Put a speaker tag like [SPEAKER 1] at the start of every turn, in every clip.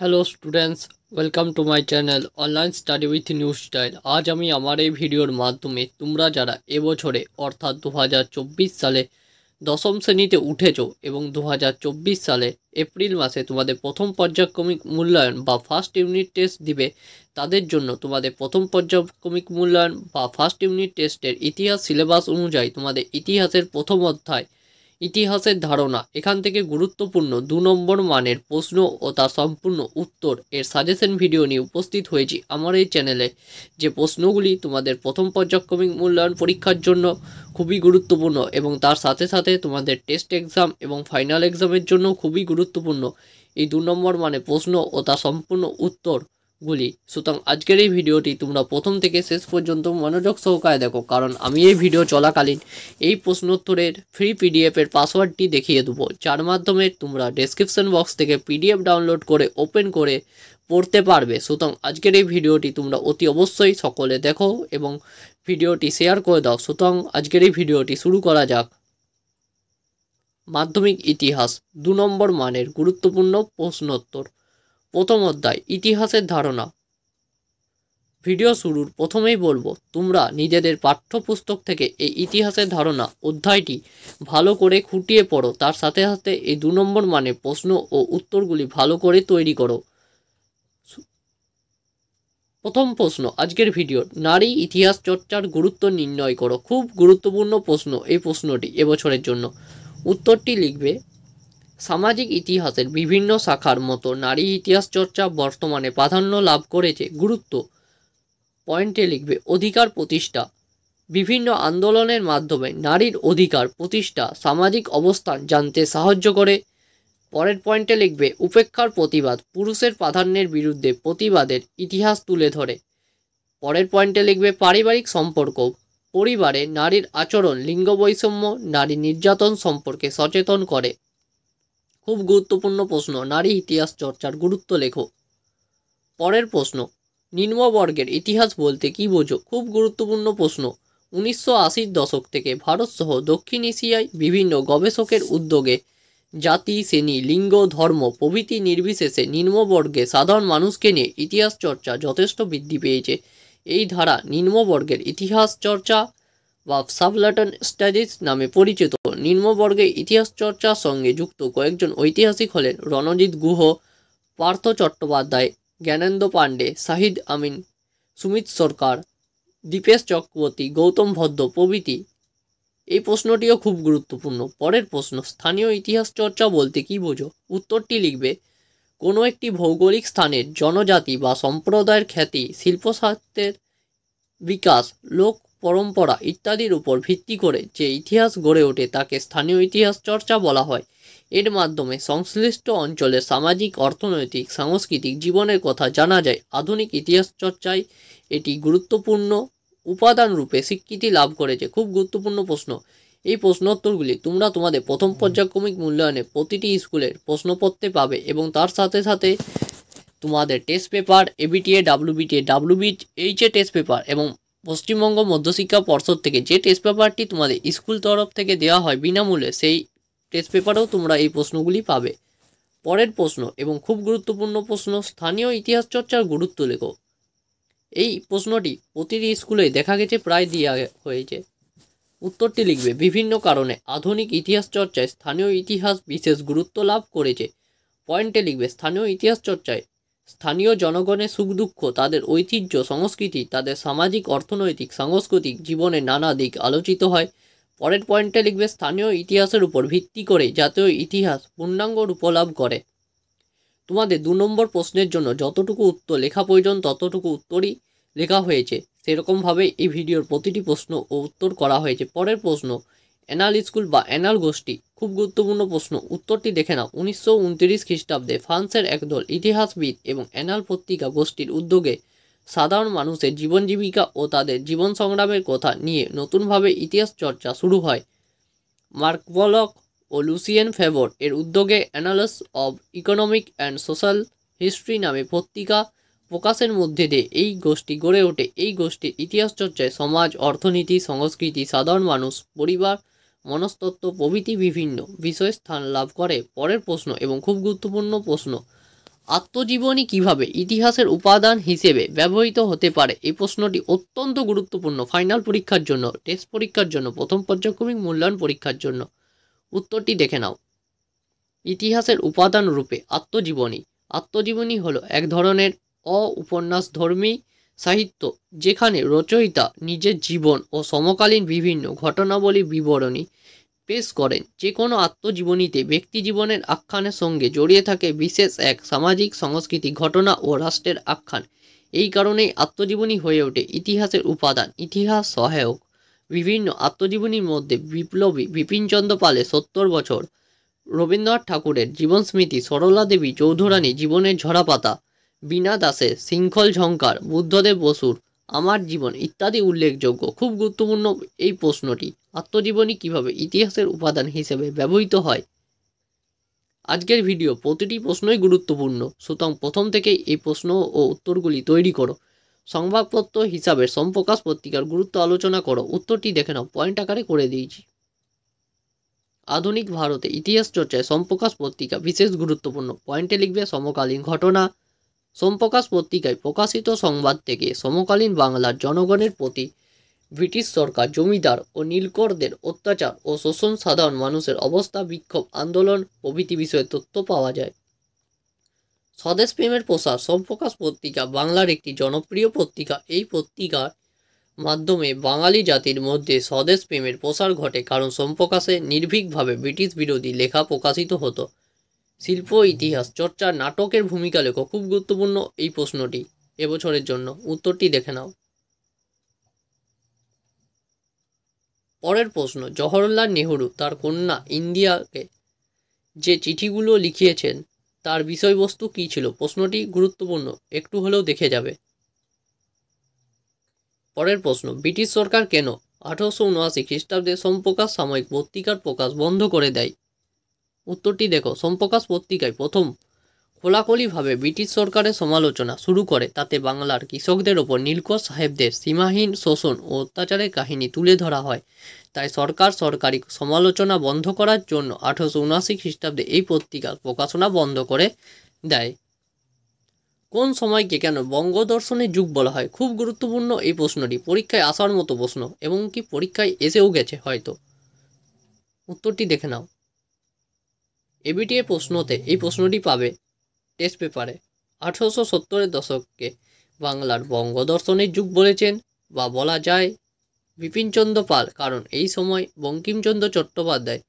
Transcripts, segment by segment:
[SPEAKER 1] Hello students, welcome to my channel online study with new style. আজ আমি আমার এই ভিডিওর মাধ্যমে তোমরা যারা এবছরে অর্থাৎ 2024 সালে দশম শ্রেণীতে উঠেছো এবং 2024 সালে এপ্রিল মাসে তোমাদের প্রথম পর্যায়ক্রমিক মূল্যায়ন বা ফার্স্ট ইউনিট টেস্ট দিবে, তাদের জন্য তোমাদের প্রথম পর্যায়ক্রমিক মূল্যায়ন বা ফার্স্ট ইউনিট টেস্টের ইতিহাস সিলেবাস অনুযায়ী তোমাদের ইতিহাসের প্রথম অধ্যায় ইতিহাসের ধারণা এখান থেকে গুরুত্বপূর্ণ 2 নম্বর মানের প্রশ্ন ও তার সম্পূর্ণ উত্তর এর সাজেশন ভিডিও নিয়ে উপস্থিত হয়েছি আমার এই চ্যানেলে। যে প্রশ্নগুলি তোমাদের প্রথম পর্যায়ক্রমিক মূল্যায়ন পরীক্ষার জন্য খুবই গুরুত্বপূর্ণ এবং তার সাথে সাথে তোমাদের টেস্ট এক্সাম এবং ফাইনাল এক্সামের জন্য খুবই গুরুত্বপূর্ণ এই 2 নম্বর মানে প্রশ্ন ও তার সম্পূর্ণ উত্তরগুলি। সুতরাং আজকের এই ভিডিওটি তোমরা প্রথম থেকে শেষ পর্যন্ত মনোযোগ সহকারে দেখো, কারণ আমি এই ভিডিও চলাকালীন এই প্রশ্নোত্তরের ফ্রি পিডিএফ এর পাসওয়ার্ডটি দেখিয়ে দেবো, যার মাধ্যমে তোমরা ডেসক্রিপশন বক্স থেকে পিডিএফ ডাউনলোড করে ওপেন করে পড়তে পারবে। সুতরাং আজকের এই ভিডিওটি তোমরা অতি অবশ্যই সকলে দেখো এবং ভিডিওটি শেয়ার করে দাও। সুতরাং আজকের এই ভিডিওটি শুরু করা যাক। মাধ্যমিক ইতিহাস 2 নম্বর মানের গুরুত্বপূর্ণ প্রশ্নোত্তর। প্রথম অধ্যায় ইতিহাসের ধারণা। ভিডিও শুরুর প্রথমেই বলবো, তোমরা নিজেদের পাঠ্যপুস্তক থেকে এই ইতিহাসের ধারণা অধ্যায়টি ভালো করে খুঁটিয়ে পড়ো, তার সাথে সাথে এই 2 নম্বর মানে প্রশ্ন ও উত্তরগুলি ভালো করে তৈরি করো। প্রথম প্রশ্ন আজকের ভিডিও, নারী ইতিহাস চর্চার গুরুত্ব নির্ণয় করো। খুব গুরুত্বপূর্ণ প্রশ্ন এই প্রশ্নটি এবছরের জন্য। উত্তরটি লিখবে, সামাজিক ইতিহাসের বিভিন্ন শাখার মতো নারী ইতিহাস চর্চা বর্তমানে প্রাধান্য লাভ করেছে। গুরুত্ব পয়েন্টে লিখবে, অধিকার প্রতিষ্ঠা, বিভিন্ন আন্দোলনের মাধ্যমে নারীর অধিকার প্রতিষ্ঠা সামাজিক অবস্থান জানতে সাহায্য করে। পরের পয়েন্টে লিখবে, উপেক্ষার প্রতিবাদ, পুরুষের প্রাধান্যের বিরুদ্ধে প্রতিবাদের ইতিহাস তুলে ধরে। পরের পয়েন্টে লিখবে, পারিবারিক সম্পর্ক, পরিবারে নারীর আচরণ, লিঙ্গ বৈষম্য, নারী নির্যাতন সম্পর্কে সচেতন করে। খুব গুরুত্বপূর্ণ প্রশ্ন, নারী ইতিহাস চর্চার গুরুত্ব লেখো। পরের প্রশ্ন, নিম্নবর্গের ইতিহাস বলতে কি বোঝো? খুব গুরুত্বপূর্ণ প্রশ্ন। 1980-র দশক থেকে ভারত সহ দক্ষিণ এশিয়ায় বিভিন্ন গবেষকের উদ্যোগে জাতি, শ্রেণী, লিঙ্গ, ধর্ম প্রভৃতি নির্বিশেষে নিম্নবর্গে সাধারণ মানুষকে নিয়ে ইতিহাস চর্চা যথেষ্ট বৃদ্ধি পেয়েছে। এই ধারা নিম্নবর্গের ইতিহাস চর্চা বা সাবলাটন স্টাডিজ নামে পরিচিত। নিম্নবর্গের ইতিহাস চর্চার সঙ্গে যুক্ত কয়েকজন ঐতিহাসিক হলেন রণজিৎ গুহ, পার্থ চট্টোপাধ্যায়, জ্ঞানেন্দ্র পাণ্ডে, শাহিদ আমিন, সুমিত সরকার, দীপেশ চক্রবর্তী, গৌতম ভদ্র প্রভৃতি। এই প্রশ্নটিও খুব গুরুত্বপূর্ণ। পরের প্রশ্ন, স্থানীয় ইতিহাস চর্চা বলতে কি বোঝো? উত্তরটি লিখবে, কোনো একটি ভৌগোলিক স্থানের জনজাতি বা সম্প্রদায়ের খ্যাতি, শিল্পসাহিত্যের বিকাশ, লোক পরম্পরা ইত্যাদির উপর ভিত্তি করে যে ইতিহাস গড়ে ওঠে তাকে স্থানীয় ইতিহাস চর্চা বলা হয়। এর মাধ্যমে সংশ্লিষ্ট অঞ্চলের সামাজিক, অর্থনৈতিক, সাংস্কৃতিক জীবনের কথা জানা যায়। আধুনিক ইতিহাস চর্চায় এটি গুরুত্বপূর্ণ উপাদান রূপে স্বীকৃতি লাভ করেছে। খুব গুরুত্বপূর্ণ প্রশ্ন। এই প্রশ্নোত্তরগুলি তোমরা তোমাদের প্রথম পর্যায়ক্রমিক মূল্যায়নে প্রতিটি স্কুলের প্রশ্নপত্রে পাবে এবং তার সাথে সাথে তোমাদের test paper, ABTA, WBHA test paper এবং পশ্চিমবঙ্গ মধ্যশিক্ষা পর্ষদ থেকে যে টেস্ট পেপারটি তোমাদের স্কুল তরফ থেকে দেওয়া হয় বিনামূল্যে, সেই টেস্ট পেপারেও তোমরা এই প্রশ্নগুলি পাবে। পরের প্রশ্ন এবং খুব গুরুত্বপূর্ণ প্রশ্ন, স্থানীয় ইতিহাস চর্চার গুরুত্ব লেখো। এই প্রশ্নটি প্রতিটি স্কুলে দেখা গেছে প্রায় দেওয়া হয়েছে। উত্তরটি লিখবে, বিভিন্ন কারণে আধুনিক ইতিহাস চর্চায় স্থানীয় ইতিহাস বিশেষ গুরুত্ব লাভ করেছে। পয়েন্টে লিখবে, স্থানীয় ইতিহাস চর্চায় স্থানীয় জনগণের সুখ দুঃখ, তাদের ঐতিহ্য, সংস্কৃতি, তাদের সামাজিক, অর্থনৈতিক, সাংস্কৃতিক জীবনের নানা দিক আলোচিত হয়। পরের পয়েন্টে লিখবে, স্থানীয় ইতিহাসের উপর ভিত্তি করে জাতীয় ইতিহাস পূর্ণাঙ্গ রূপ লাভ করে। তোমাদের 2 নম্বর প্রশ্নের জন্য যতটুকু উত্তর লেখা প্রয়োজন ততটুকু উত্তরই লেখা হয়েছে, সেরকমভাবে এই ভিডিওর প্রতিটি প্রশ্ন ও উত্তর করা হয়েছে। পরের প্রশ্ন, অ্যানাল স্কুল বা অ্যানাল গোষ্ঠী। খুব গুরুত্বপূর্ণ প্রশ্ন। উত্তরটি দেখে নাও। 1929 খ্রিস্টাব্দে ফ্রান্সের একদল ইতিহাসবিদ এবং অ্যানাল পত্রিকা গোষ্ঠীর উদ্যোগে সাধারণ মানুষের জীবন জীবিকা ও তাদের জীবন সংগ্রামের কথা নিয়ে নতুনভাবে ইতিহাস চর্চা শুরু হয়। মার্ক বলক ও লুসিয়েন ফেভর এর উদ্যোগে annals of economic and social history নামে পত্রিকা প্রকাশের মধ্যে দিয়ে এই গোষ্ঠী গড়ে ওঠে। এই গোষ্ঠীর ইতিহাস চর্চায় সমাজ, অর্থনীতি, সংস্কৃতি, সাধারণ মানুষ, পরিবার, মনস্তত্ত্ব প্রভৃতি বিভিন্ন বিষয়ে স্থান লাভ করে। পরের প্রশ্ন এবং খুব গুরুত্বপূর্ণ প্রশ্ন, আত্মজীবনী কিভাবে ইতিহাসের উপাদান হিসেবে ব্যবহৃত হতে পারে? এই প্রশ্নটি অত্যন্ত গুরুত্বপূর্ণ ফাইনাল পরীক্ষার জন্য, টেস্ট পরীক্ষার জন্য, প্রথম পর্যায়ক্রমিক মূল্যায়ন পরীক্ষার জন্য। উত্তরটি দেখে নাও। ইতিহাসের উপাদান রূপে আত্মজীবনী। আত্মজীবনী হলো এক ধরনের উপন্যাসধর্মী সাহিত্য যেখানে রচয়িতা নিজের জীবন ও সমকালীন বিভিন্ন ঘটনাবলীর বিবরণী পেশ করেন। যে কোনো আত্মজীবনীতে ব্যক্তি জীবনের আখ্যানের সঙ্গে জড়িয়ে থাকে বিশেষ এক সামাজিক সাংস্কৃতিক ঘটনা ও রাষ্ট্রের আখ্যান। এই কারণেই আত্মজীবনী হয়ে ওঠে ইতিহাসের উপাদান, ইতিহাস সহায়ক। বিভিন্ন আত্মজীবনীর মধ্যে বিপ্লবী বিপিনচন্দ্র পালের ৭০ বছর, রবীন্দ্রনাথ ঠাকুরের জীবনস্মৃতি, সরলা দেবী চৌধুরানী জীবনের ঝরাপাতা, বীণা দাসের শৃঙ্খল ঝঙ্কার, বুদ্ধদেব বসুর আমার জীবন ইত্যাদি উল্লেখযোগ্য। খুব গুরুত্বপূর্ণ এই প্রশ্নটি। আত্মজীবনী কিভাবে ইতিহাসের উপাদান হিসেবে ব্যবহৃত হয়? আজকের ভিডিও প্রতিটি প্রশ্নই গুরুত্বপূর্ণ, সুতরাং প্রথম থেকেই এই প্রশ্ন ও উত্তরগুলি তৈরি করো। সংবাদপত্র হিসাবে সম্প্রকাশ পত্রিকার গুরুত্ব আলোচনা করো। উত্তরটি দেখে নাও, পয়েন্ট আকারে করে দিয়েছি। আধুনিক ভারতে ইতিহাস চর্চায় সম্প্রকাশ পত্রিকা বিশেষ গুরুত্বপূর্ণ। পয়েন্টে লিখবে সমকালীন ঘটনা। সম্প্রকাশ পত্রিকায় প্রকাশিত সংবাদ থেকে সমকালীন বাংলার জনগণের প্রতি ব্রিটিশ সরকার, জমিদার ও নীলকরদের অত্যাচার ও শোষণ, সাধারণ মানুষের অবস্থা, বিক্ষোভ আন্দোলন প্রভৃতি বিষয়ে তথ্য পাওয়া যায়। স্বদেশ প্রেমের প্রসার। সম্প্রকাশ পত্রিকা বাংলার একটি জনপ্রিয় পত্রিকা। এই পত্রিকার মাধ্যমে বাঙালি জাতির মধ্যে স্বদেশ প্রেমের প্রসার ঘটে, কারণ সম্প্রকাশে নির্ভীকভাবে ব্রিটিশ বিরোধী লেখা প্রকাশিত হতো। শিল্প ইতিহাস চর্চার নাটকের ভূমিকা লেখো। খুব গুরুত্বপূর্ণ এই প্রশ্নটি এবছরের জন্য। উত্তরটি দেখে নাও। পরের প্রশ্ন, জওহরলাল নেহরু তার কন্যা ইন্দিরাকে যে চিঠিগুলো লিখিয়েছেন তার বিষয়বস্তু কী ছিল? প্রশ্নটি গুরুত্বপূর্ণ, একটু হলেও দেখে যাবে। পরের প্রশ্ন, ব্রিটিশ সরকার কেন 1879 খ্রিস্টাব্দে সম্প্রকাশ সাময়িক পত্রিকার প্রকাশ বন্ধ করে দেয়? উত্তরটি দেখো। সম্প্রকাশ পত্রিকায় প্রথম খোলাখুলিভাবে ব্রিটিশ সরকারের সমালোচনা শুরু করে। তাতে বাংলার কৃষকদের ওপর নীলকর সাহেবদের সীমাহীন শোষণ ও অত্যাচারের কাহিনী তুলে ধরা হয়। তাই সরকার সরকারি সমালোচনা বন্ধ করার জন্য 1879 খ্রিস্টাব্দে এই পত্রিকার প্রকাশনা বন্ধ করে দেয়। কোন সময়কে কেন বঙ্গদর্শনের যুগ বলা হয়? খুব গুরুত্বপূর্ণ এই প্রশ্নটি, পরীক্ষায় আসার মতো প্রশ্ন এবং কি পরীক্ষায় এসেও গেছে হয়তো। উত্তরটি দেখে নাও। এবিটিএ প্রশ্নতে এই প্রশ্নটি পাবে টেস্ট পেপারে। 1870-এর দশককে বাংলার বঙ্গদর্শনের যুগ বলেছেন বা বলা যায় বিপিনচন্দ্র পাল, কারণ এই সময় বঙ্কিমচন্দ্র চট্টোপাধ্যায়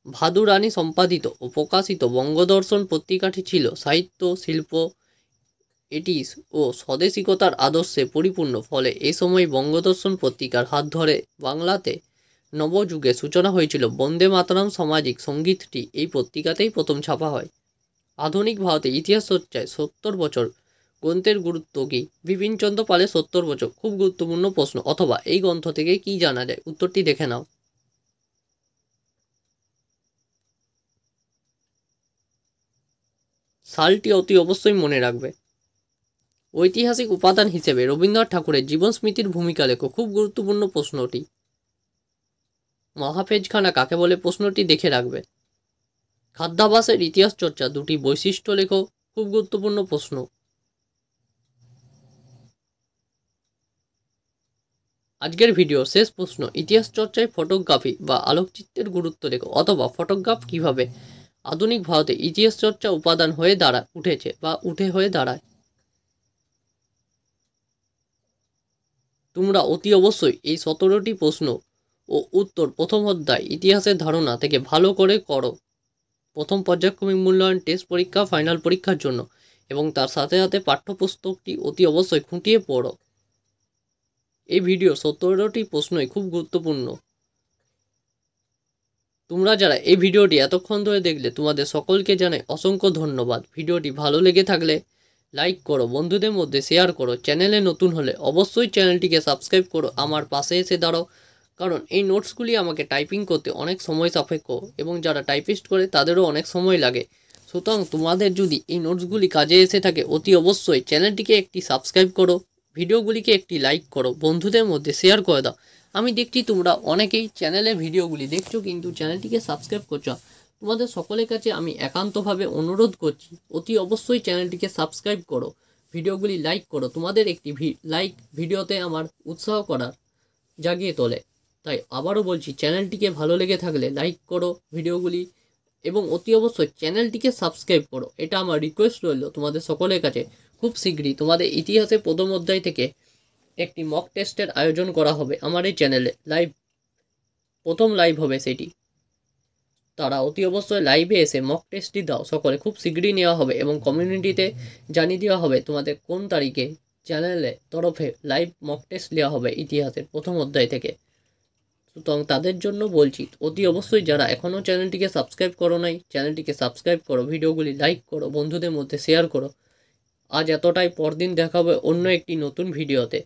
[SPEAKER 1] ভাদুরানী সম্পাদিত ও প্রকাশিত বঙ্গদর্শন পত্রিকাটি ছিল সাহিত্য, শিল্প, এটিস ও স্বদেশিকতার আদর্শে পরিপূর্ণ। ফলে এই সময় বঙ্গদর্শন পত্রিকার হাত ধরে বাংলাতে নবযুগের সূচনা হয়েছিল। বন্দে মাতরম সামাজিক সঙ্গীতটি এই পত্রিকাতেই প্রথম ছাপা হয়। আধুনিক ভারতে ইতিহাস চর্চায় 70 বছর গ্রন্থের গুরুত্ব কী? বিপিনচন্দ্র পালের 70 বছর। খুব গুরুত্বপূর্ণ প্রশ্ন, অথবা এই গ্রন্থ থেকে কি জানা যায়? উত্তরটি দেখে নাও। সালটি অতি অবশ্যই মনে রাখবে। ঐতিহাসিক উপাদান হিসেবে রবীন্দ্রনাথ ঠাকুরের জীবন স্মৃতির ভূমিকা লেখো। খুব গুরুত্বপূর্ণ প্রশ্নটি। মহাফেজখানা কাকে বলে? প্রশ্নটি দেখে রাখবে। খাদ্যাভ্যাসের ইতিহাস চর্চা দুটি বৈশিষ্ট্য লেখো। খুব গুরুত্বপূর্ণ প্রশ্ন। আজকের ভিডিও শেষ প্রশ্ন, ইতিহাস চর্চায় ফটোগ্রাফি বা আলোকচিত্রের গুরুত্ব লেখো, অথবা ফটোগ্রাফ কিভাবে আধুনিক ভারতে ইতিহাস চর্চা উপাদান হয়ে উঠেছে বা হয়ে দাঁড়ায়। তোমরা অতি অবশ্যই এই 17টি প্রশ্ন ও উত্তর প্রথম অধ্যায় ইতিহাসের ধারণা থেকে ভালো করে করো প্রথম পর্যায়ক্রমিক মূল্যায়ন, টেস্ট পরীক্ষা, ফাইনাল পরীক্ষার জন্য, এবং তার সাথে সাথে পাঠ্যপুস্তকটি অতি অবশ্যই খুঁটিয়ে পড়ো। এই ভিডিও 17টি প্রশ্নই খুব গুরুত্বপূর্ণ। তোমরা যারা এই ভিডিওটি এতক্ষণ ধরে দেখলে তোমাদের সকলকে জানাই অসংখ্য ধন্যবাদ। ভিডিওটি ভালো লেগে থাকলে লাইক করো, বন্ধুদের মধ্যে শেয়ার করো। চ্যানেলে নতুন হলে অবশ্যই চ্যানেলটিকে সাবস্ক্রাইব করো, আমার পাশে এসে দাঁড়াও, কারণ এই নোটসগুলি আমাকে টাইপিং করতে অনেক সময় সাপেক্ষ এবং যারা টাইপিস্ট করে তাদেরও অনেক সময় লাগে। সুতরাং তোমাদের যদি এই নোটসগুলি কাজে এসে থাকে অতি অবশ্যই চ্যানেলটিকে একটি সাবস্ক্রাইব করো, ভিডিওগুলিকে একটি লাইক করো, বন্ধুদের মধ্যে শেয়ার করে দাও। আমি দেখছি তোমরা অনেকেই চ্যানেলের ভিডিওগুলি দেখছো কিন্তু চ্যানেলটিকে সাবস্ক্রাইব করছো। তোমাদের সকলের কাছে আমি একান্তভাবে অনুরোধ করছি, অতি অবশ্যই চ্যানেলটিকে সাবস্ক্রাইব করো, ভিডিওগুলি লাইক করো। তোমাদের একটি লাইক ভিডিওতে আমার উৎসাহ করার জাগিয়ে তোলে। তাই আবারও বলছি, চ্যানেলটিকে ভালো লেগে থাকলে লাইক করো ভিডিওগুলি, এবং অতি অবশ্যই চ্যানেলটিকে সাবস্ক্রাইব করো। এটা আমার রিকোয়েস্ট রইল তোমাদের সকলের কাছে। খুব শীঘ্রই তোমাদের ইতিহাসে প্রথম অধ্যায় থেকে একটি মক টেস্টের আয়োজন করা হবে আমার এই চ্যানেলে। প্রথম লাইভ হবে সেটি। তারা অতি অবশ্যই লাইভে এসে মক টেস্টটি দাও সকলে, খুব শীঘ্রই নেওয়া হবে এবং কমিউনিটিতে জানিয়ে দেওয়া হবে তোমাদের কোন তারিখে চ্যানেলে তরফে লাইভ মক টেস্ট নেওয়া হবে ইতিহাসের প্রথম অধ্যায় থেকে। সুতরাং তাদের জন্য বলছি, অতি অবশ্যই যারা এখনও চ্যানেলটিকে সাবস্ক্রাইব করো নাই, চ্যানেলটিকে সাবস্ক্রাইব করো, ভিডিওগুলি লাইক করো, বন্ধুদের মধ্যে শেয়ার করো। আজ এতটাই, পরদিন দেখা হবে অন্য একটি নতুন ভিডিওতে।